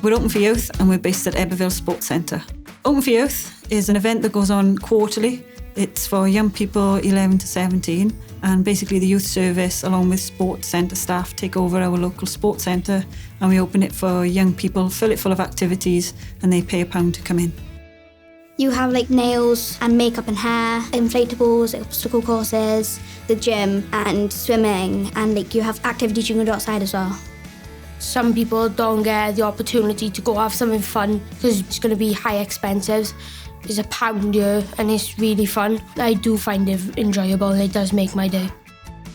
We're open for youth and we're based at Eberville Sports Centre. Open for Youth is an event that goes on quarterly. It's for young people 11 to 17, and basically the youth service along with sports centre staff take over our local sports centre and we open it for young people, fill it full of activities, and they pay £1 to come in. You have like nails and makeup and hair, inflatables, obstacle courses, the gym and swimming, and like you have activities you can do outside as well. Some people don't get the opportunity to go have something fun because it's going to be high expenses. There's £1 here and it's really fun. I do find it enjoyable. It does make my day.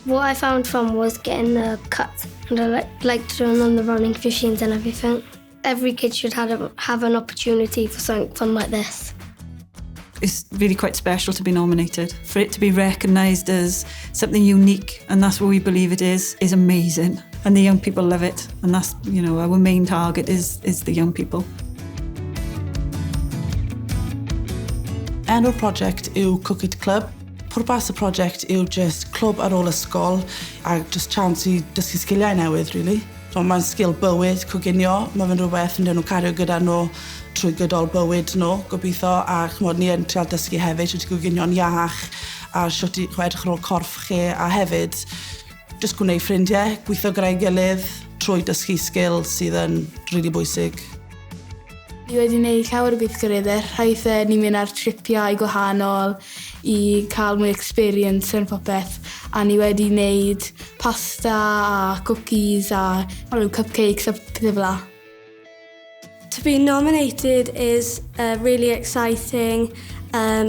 What I found fun was getting the cuts, and I like to run on the running machines and everything. Every kid should have an opportunity for something fun like this. It's really quite special to be nominated. For it to be recognised as something unique, and that's what we believe it is amazing. And the young people love it. And that's, our main target is the young people. Enw'r prosiect yw Cwcyd Club. Pwrpas y prosiect yw just clwb ar ôl ysgol a just chance I dysgu sgiliau newydd, really. So, mae'n sgil bywyd, coginio. Mae fe'n rhywbeth yn dyn nhw cario gyda nhw trwy gydol bywyd nhw, gobeithio, a chmod ni yn trial dysgu hefyd, siwt i goginio'n iach, a siwt i edrych ar ôl corff chi, a hefyd, just gwneud ffrindiau, gweithio gyda'i gilydd, trwy dysgu sgil sydd yn rili bwysig. Ni wedi gwneud llawer o gweithgareddau. Rhaid ni'n mynd ar tripiau gwahanol I cael mwy experience yn popeth. A ni wedi gwneud pasta a cookies a cupcakes a pethau fel. To be nominated is really exciting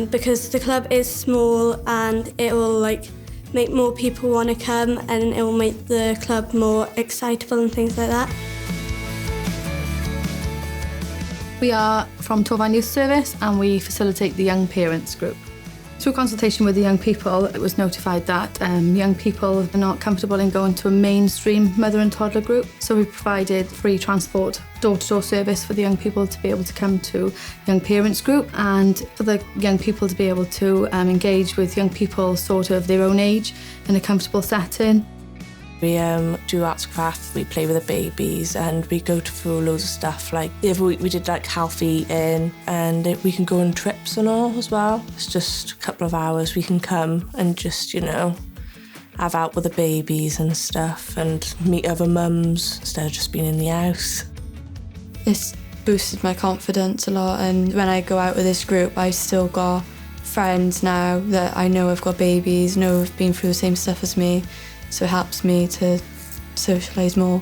because the club is small and it will make more people want to come and it will make the club more excitable and things like that. We are from Torfaen Youth Service and we facilitate the Young Parents group. Through consultation with the young people, it was notified that young people are not comfortable in going to a mainstream mother and toddler group. So we provided free transport, door-to-door service for the young people to be able to come to Young Parents group and for the young people to be able to engage with young people sort of their own age in a comfortable setting. We do arts and crafts, we play with the babies and we go through loads of stuff like we did healthy eating and we can go on trips and all as well. It's just a couple of hours we can come and just, have out with the babies and stuff and meet other mums instead of just being in the house. It's boosted my confidence a lot and when I go out with this group I've still got friends now that I know have got babies, know have been through the same stuff as me. So it helps me to socialise more.